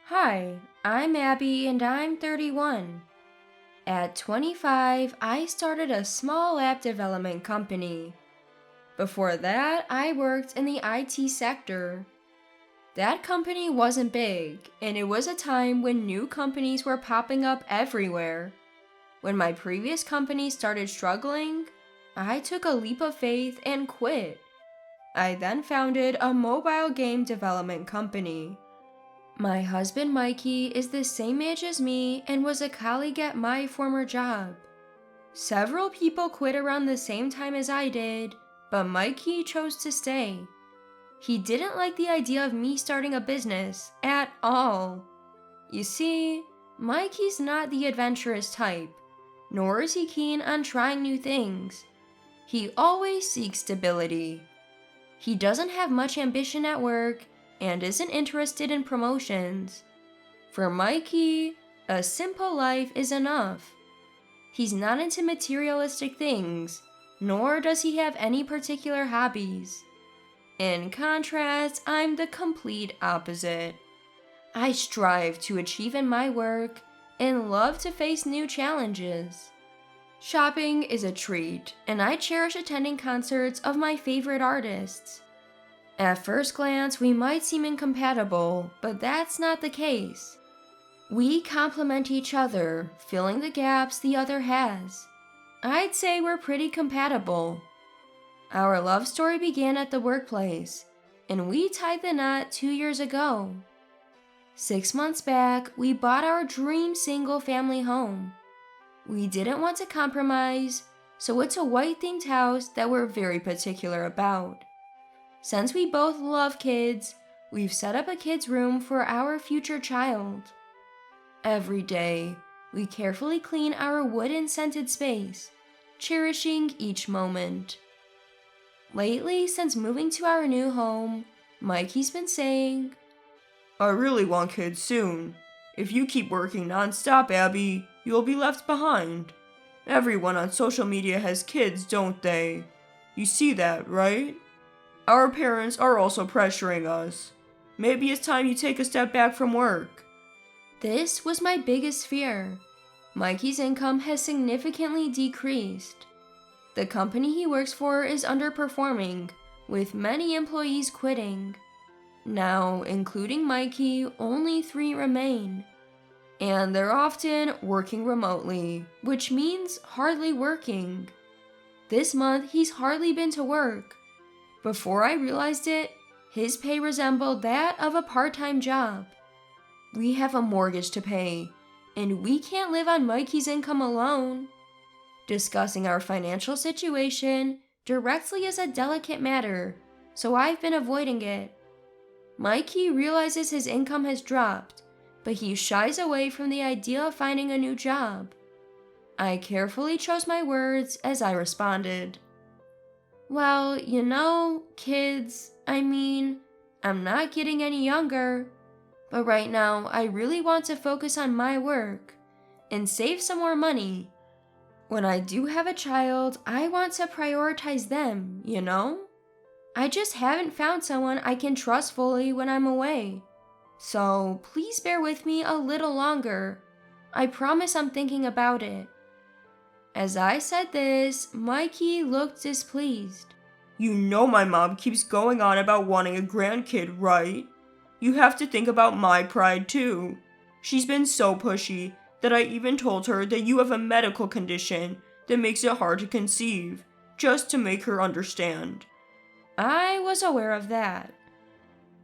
Hi, I'm Abby and I'm 31. At 25, I started a small app development company. Before that, I worked in the IT sector. That company wasn't big, and it was a time when new companies were popping up everywhere. When my previous company started struggling, I took a leap of faith and quit. I then founded a mobile game development company. My husband Mikey is the same age as me and was a colleague at my former job. Several people quit around the same time as I did, but Mikey chose to stay. He didn't like the idea of me starting a business at all. You see, Mikey's not the adventurous type, nor is he keen on trying new things. He always seeks stability. He doesn't have much ambition at work and isn't interested in promotions. For Mikey, a simple life is enough. He's not into materialistic things, nor does he have any particular hobbies. In contrast, I'm the complete opposite. I strive to achieve in my work and love to face new challenges. Shopping is a treat, and I cherish attending concerts of my favorite artists. At first glance, we might seem incompatible, but that's not the case. We complement each other, filling the gaps the other has. I'd say we're pretty compatible. Our love story began at the workplace, and we tied the knot 2 years ago. 6 months back, we bought our dream single-family home. We didn't want to compromise, so it's a white-themed house that we're very particular about. Since we both love kids, we've set up a kids' room for our future child. Every day, we carefully clean our wooden-scented space, cherishing each moment. Lately, since moving to our new home, Mikey's been saying, I really want kids soon. If you keep working non-stop, Abby, you'll be left behind. Everyone on social media has kids, don't they? You see that, right? Our parents are also pressuring us. Maybe it's time you take a step back from work. This was my biggest fear. Mikey's income has significantly decreased. The company he works for is underperforming, with many employees quitting. Now, including Mikey, only 3 remain. And they're often working remotely, which means hardly working. This month, he's hardly been to work. Before I realized it, his pay resembled that of a part-time job. We have a mortgage to pay, and we can't live on Mikey's income alone. Discussing our financial situation directly is a delicate matter, so I've been avoiding it. Mikey realizes his income has dropped, but he shies away from the idea of finding a new job. I carefully chose my words as I responded. Well, kids, I'm not getting any younger, but right now I really want to focus on my work and save some more money. When I do have a child, I want to prioritize them, I just haven't found someone I can trust fully when I'm away. So please bear with me a little longer. I promise I'm thinking about it. As I said this, Mikey looked displeased. You know my mom keeps going on about wanting a grandkid, right? You have to think about my pride too. She's been so pushy that I even told her that you have a medical condition that makes it hard to conceive, just to make her understand. I was aware of that.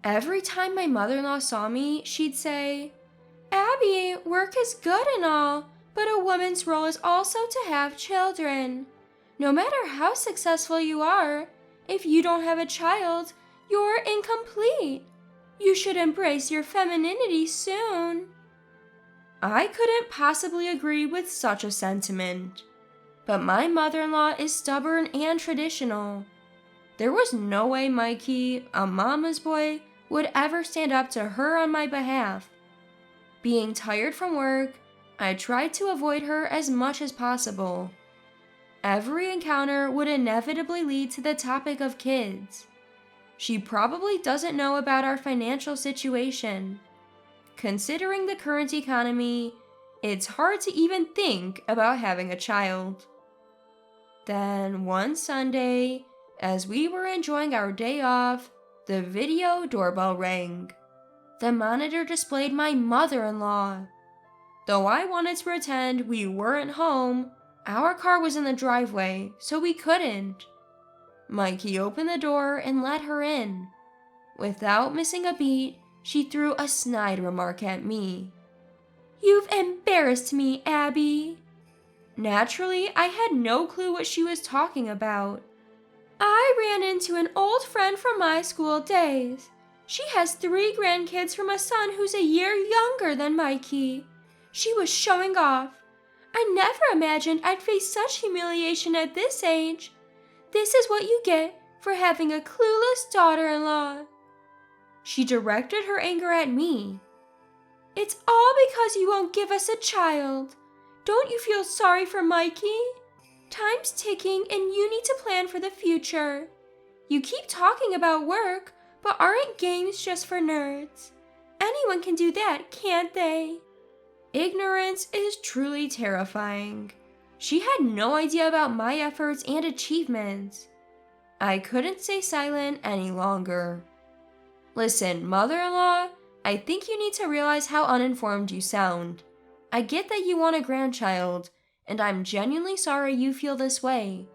Every time my mother-in-law saw me, she'd say, Abby, work is good and all, but a woman's role is also to have children. No matter how successful you are, if you don't have a child, you're incomplete. You should embrace your femininity soon. I couldn't possibly agree with such a sentiment, but my mother-in-law is stubborn and traditional. There was no way Mikey, a mama's boy, would ever stand up to her on my behalf. Being tired from work, I tried to avoid her as much as possible. Every encounter would inevitably lead to the topic of kids. She probably doesn't know about our financial situation. Considering the current economy, it's hard to even think about having a child. Then one Sunday, as we were enjoying our day off, the video doorbell rang. The monitor displayed my mother-in-law. Though I wanted to pretend we weren't home, our car was in the driveway, so we couldn't. Mikey opened the door and let her in. Without missing a beat, she threw a snide remark at me. "You've embarrassed me, Abby." Naturally, I had no clue what she was talking about. "I ran into an old friend from my school days. She has 3 grandkids from a son who's a year younger than Mikey. She was showing off. I never imagined I'd face such humiliation at this age. This is what you get for having a clueless daughter-in-law." She directed her anger at me. "It's all because you won't give us a child. Don't you feel sorry for Mikey? Time's ticking and you need to plan for the future. You keep talking about work, but aren't games just for nerds? Anyone can do that, can't they?" Ignorance is truly terrifying. She had no idea about my efforts and achievements. I couldn't stay silent any longer. "Listen, mother-in-law, I think you need to realize how uninformed you sound. I get that you want a grandchild, and I'm genuinely sorry you feel this way.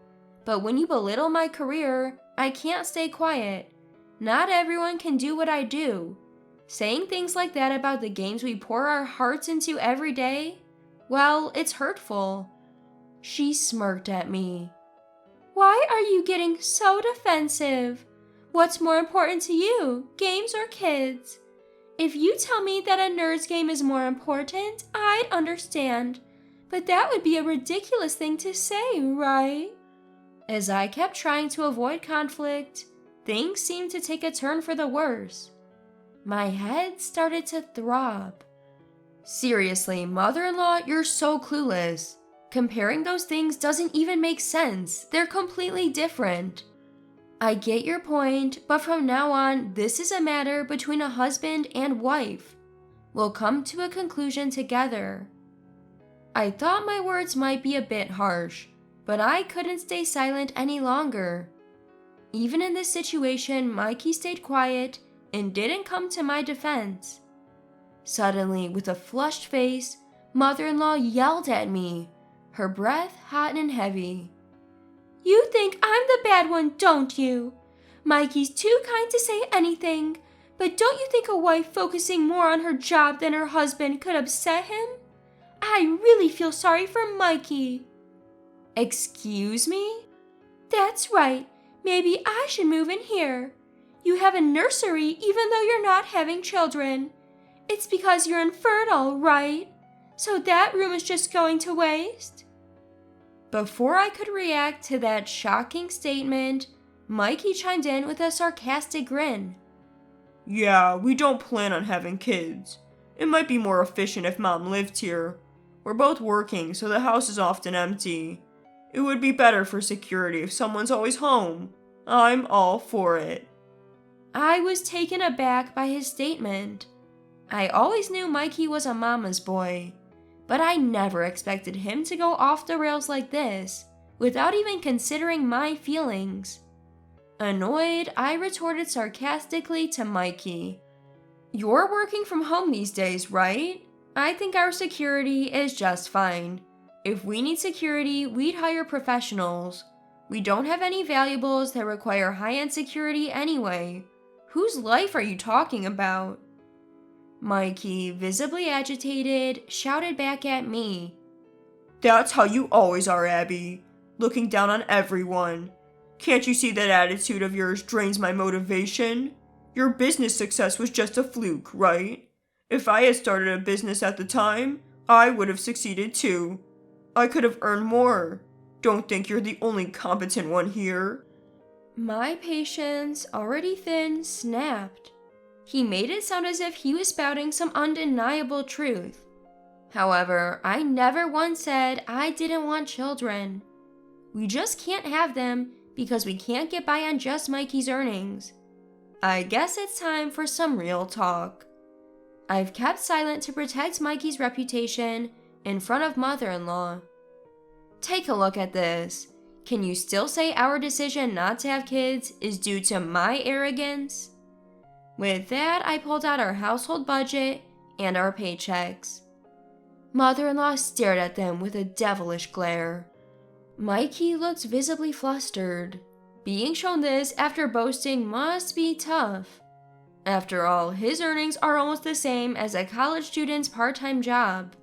But when you belittle my career, I can't stay quiet. Not everyone can do what I do. Saying things like that about the games we pour our hearts into every day, well, it's hurtful." She smirked at me. "Why are you getting so defensive? What's more important to you, games or kids? If you tell me that a nerd's game is more important, I'd understand. But that would be a ridiculous thing to say, right?" As I kept trying to avoid conflict, things seemed to take a turn for the worse. My head started to throb. "Seriously, mother-in-law, you're so clueless. Comparing those things doesn't even make sense. They're completely different. I get your point, but from now on, this is a matter between a husband and wife. We'll come to a conclusion together." I thought my words might be a bit harsh, but I couldn't stay silent any longer. Even in this situation, Mikey stayed quiet and didn't come to my defense. Suddenly, with a flushed face, mother-in-law yelled at me, her breath hot and heavy. "You think I'm the bad one, don't you? Mikey's too kind to say anything, but don't you think a wife focusing more on her job than her husband could upset him? I really feel sorry for Mikey." "Excuse me?" "That's right. Maybe I should move in here. You have a nursery even though you're not having children. It's because you're infertile, right? So that room is just going to waste?" Before I could react to that shocking statement, Mikey chimed in with a sarcastic grin. "Yeah, we don't plan on having kids. It might be more efficient if Mom lived here. We're both working, so the house is often empty. It would be better for security if someone's always home. I'm all for it." I was taken aback by his statement. I always knew Mikey was a mama's boy, but I never expected him to go off the rails like this, without even considering my feelings. Annoyed, I retorted sarcastically to Mikey. "You're working from home these days, right? I think our security is just fine. If we need security, we'd hire professionals. We don't have any valuables that require high-end security anyway. Whose life are you talking about?" Mikey, visibly agitated, shouted back at me. "That's how you always are, Abby. Looking down on everyone. Can't you see that attitude of yours drains my motivation? Your business success was just a fluke, right? If I had started a business at the time, I would have succeeded too. I could have earned more. Don't think you're the only competent one here." My patience, already thin, snapped. He made it sound as if he was spouting some undeniable truth. However, I never once said I didn't want children. We just can't have them because we can't get by on just Mikey's earnings. I guess it's time for some real talk. I've kept silent to protect Mikey's reputation in front of mother-in-law. Take a look at this. Can you still say our decision not to have kids is due to my arrogance? With that, I pulled out our household budget and our paychecks. Mother-in-law stared at them with a devilish glare. Mikey looked visibly flustered. Being shown this after boasting must be tough. After all, his earnings are almost the same as a college student's part-time job.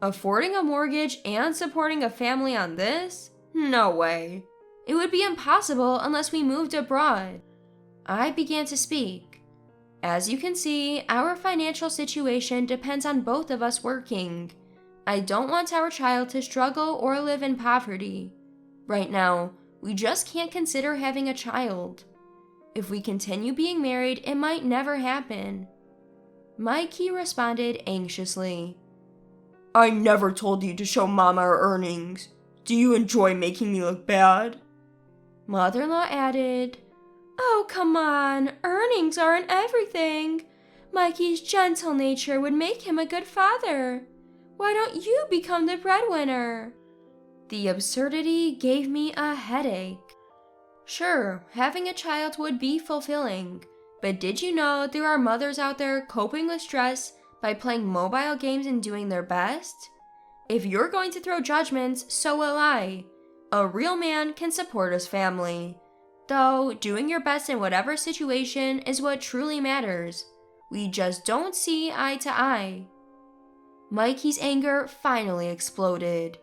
Affording a mortgage and supporting a family on this? No way. It would be impossible unless we moved abroad. I began to speak. As you can see, our financial situation depends on both of us working. I don't want our child to struggle or live in poverty. Right now, we just can't consider having a child. If we continue being married, it might never happen. Mikey responded anxiously. I never told you to show Mom our earnings. Do you enjoy making me look bad? Mother-in-law added, Oh, come on, earnings aren't everything. Mikey's gentle nature would make him a good father. Why don't you become the breadwinner? The absurdity gave me a headache. Sure, having a child would be fulfilling, but did you know there are mothers out there coping with stress by playing mobile games and doing their best? If you're going to throw judgments, so will I. A real man can support his family. Though, doing your best in whatever situation is what truly matters. We just don't see eye to eye. Mikey's anger finally exploded.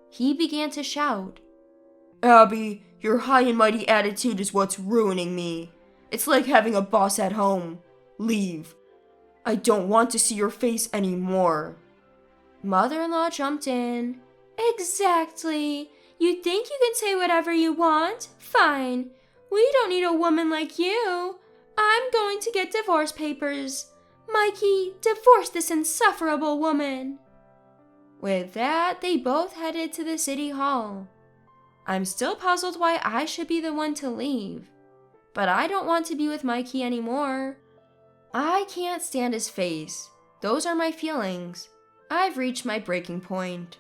He began to shout. Abby, your high and mighty attitude is what's ruining me. It's like having a boss at home. Leave. I don't want to see your face anymore. Mother-in-law jumped in. Exactly. You think you can say whatever you want? Fine. We don't need a woman like you. I'm going to get divorce papers. Mikey, divorce this insufferable woman. With that, they both headed to the city hall. I'm still puzzled why I should be the one to leave. But I don't want to be with Mikey anymore. I can't stand his face. Those are my feelings. I've reached my breaking point.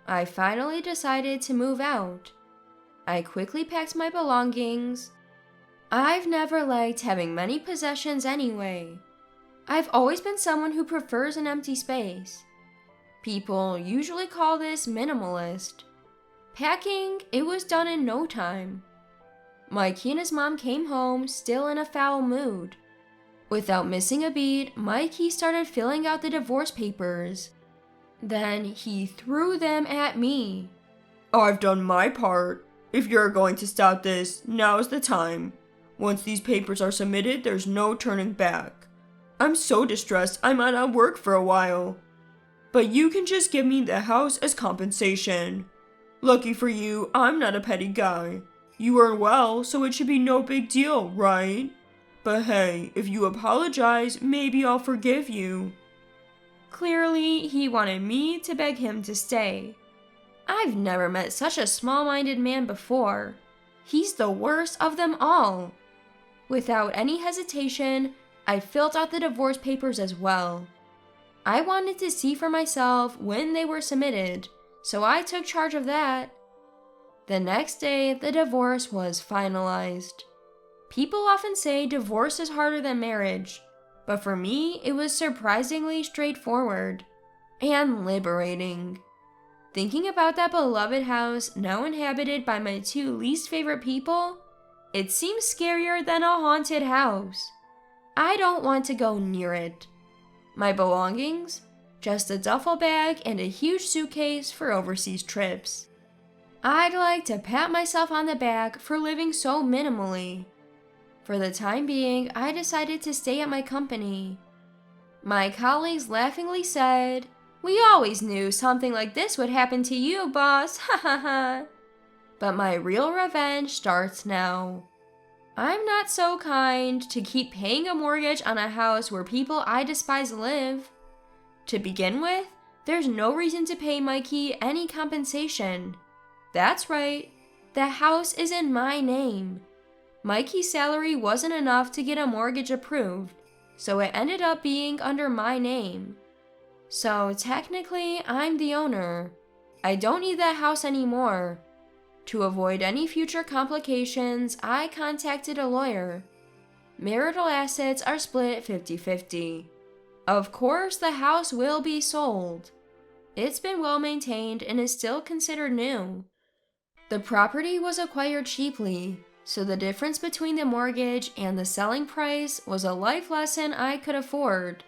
I finally decided to move out. I quickly packed my belongings. I've never liked having many possessions anyway. I've always been someone who prefers an empty space. People usually call this minimalist. Packing, it was done in no time. Mikey and his mom came home still in a foul mood. Without missing a beat, Mikey started filling out the divorce papers. Then he threw them at me. I've done my part. If you're going to stop this, now's the time. Once these papers are submitted, there's no turning back. I'm so distressed I might not work for a while. But you can just give me the house as compensation. Lucky for you, I'm not a petty guy. You earn well, so it should be no big deal, right? But hey, if you apologize, maybe I'll forgive you. Clearly, he wanted me to beg him to stay. I've never met such a small-minded man before. He's the worst of them all. Without any hesitation, I filled out the divorce papers as well. I wanted to see for myself when they were submitted, so I took charge of that. The next day, the divorce was finalized. People often say divorce is harder than marriage, but for me, it was surprisingly straightforward and liberating. Thinking about that beloved house now inhabited by my two least favorite people, it seems scarier than a haunted house. I don't want to go near it. My belongings? Just a duffel bag and a huge suitcase for overseas trips. I'd like to pat myself on the back for living so minimally. For the time being, I decided to stay at my company. My colleagues laughingly said, "We always knew something like this would happen to you, boss, ha ha ha." But my real revenge starts now. I'm not so kind to keep paying a mortgage on a house where people I despise live. To begin with, there's no reason to pay Mikey any compensation. That's right, the house is in my name. Mikey's salary wasn't enough to get a mortgage approved, so it ended up being under my name. So technically, I'm the owner. I don't need that house anymore. To avoid any future complications, I contacted a lawyer. Marital assets are split 50-50. Of course, the house will be sold. It's been well maintained and is still considered new. The property was acquired cheaply, so the difference between the mortgage and the selling price was a life lesson I could afford.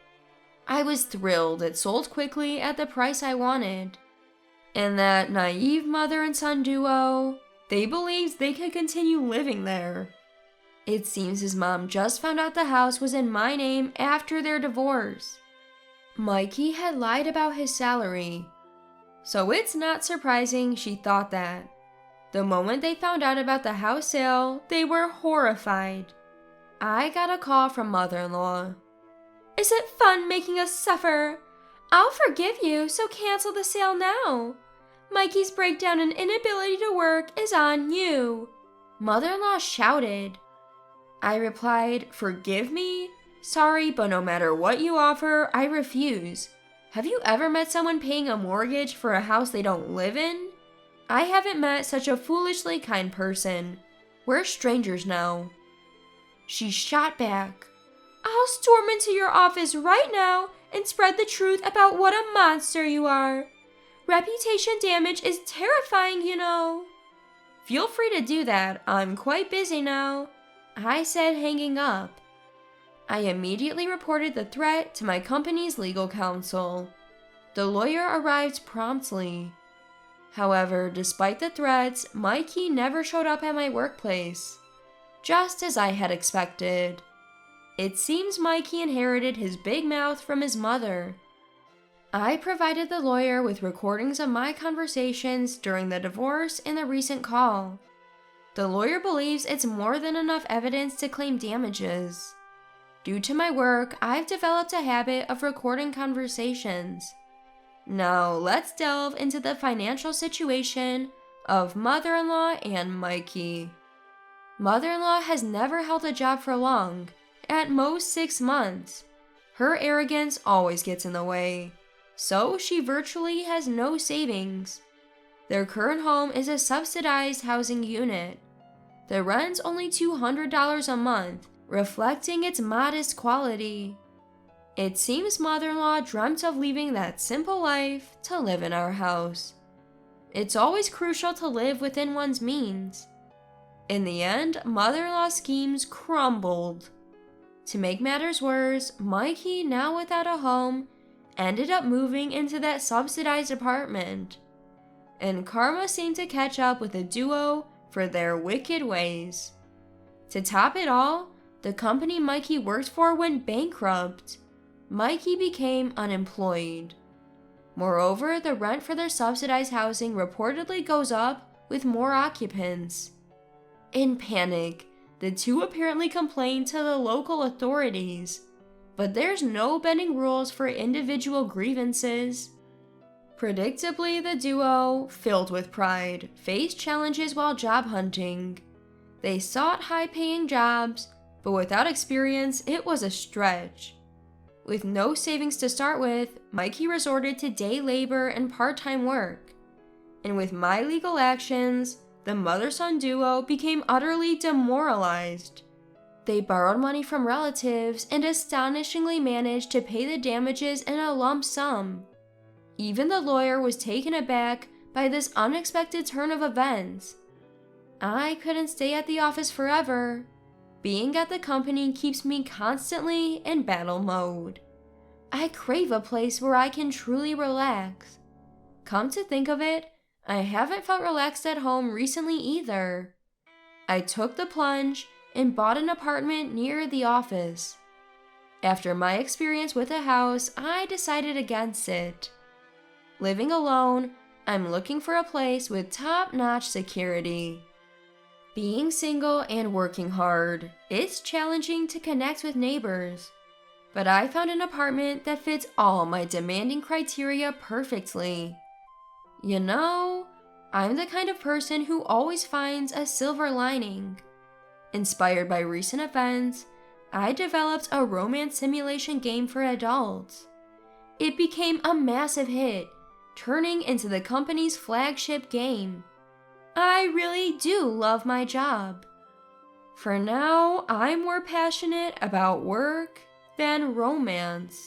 I was thrilled it sold quickly at the price I wanted. And that naive mother and son duo, they believed they could continue living there. It seems his mom just found out the house was in my name after their divorce. Mikey had lied about his salary, so it's not surprising she thought that. The moment they found out about the house sale, they were horrified. I got a call from mother-in-law. "Is it fun making us suffer? I'll forgive you, so cancel the sale now. Mikey's breakdown and inability to work is on you," mother-in-law shouted. I replied, "Forgive me? Sorry, but no matter what you offer, I refuse. Have you ever met someone paying a mortgage for a house they don't live in? I haven't met such a foolishly kind person. We're strangers now." She shot back, "I'll storm into your office right now and spread the truth about what a monster you are. Reputation damage is terrifying, you know." "Feel free to do that. I'm quite busy now," I said, hanging up. I immediately reported the threat to my company's legal counsel. The lawyer arrived promptly. However, despite the threats, Mikey never showed up at my workplace, just as I had expected. It seems Mikey inherited his big mouth from his mother. I provided the lawyer with recordings of my conversations during the divorce and the recent call. The lawyer believes it's more than enough evidence to claim damages. Due to my work, I've developed a habit of recording conversations. Now, let's delve into the financial situation of mother-in-law and Mikey. Mother-in-law has never held a job for long, at most 6 months. Her arrogance always gets in the way, so she virtually has no savings. Their current home is a subsidized housing unit. The rent's only $200 a month, reflecting its modest quality. It seems mother-in-law dreamt of leaving that simple life to live in our house. It's always crucial to live within one's means. In the end, mother-in-law's schemes crumbled. To make matters worse, Mikey, now without a home, ended up moving into that subsidized apartment. And karma seemed to catch up with the duo for their wicked ways. To top it all, the company Mikey worked for went bankrupt. Mikey became unemployed. Moreover, the rent for their subsidized housing reportedly goes up with more occupants. In panic, the two apparently complained to the local authorities, but there's no bending rules for individual grievances. Predictably, the duo, filled with pride, faced challenges while job hunting. They sought high-paying jobs, but without experience, it was a stretch. With no savings to start with, Mikey resorted to day labor and part-time work. And with my legal actions, the mother-son duo became utterly demoralized. They borrowed money from relatives and astonishingly managed to pay the damages in a lump sum. Even the lawyer was taken aback by this unexpected turn of events. I couldn't stay at the office forever. Being at the company keeps me constantly in battle mode. I crave a place where I can truly relax. Come to think of it, I haven't felt relaxed at home recently either. I took the plunge and bought an apartment near the office. After my experience with a house, I decided against it. Living alone, I'm looking for a place with top-notch security. Being single and working hard, it's challenging to connect with neighbors. But I found an apartment that fits all my demanding criteria perfectly. You know, I'm the kind of person who always finds a silver lining. Inspired by recent events, I developed a romance simulation game for adults. It became a massive hit, turning into the company's flagship game. I really do love my job. For now, I'm more passionate about work than romance.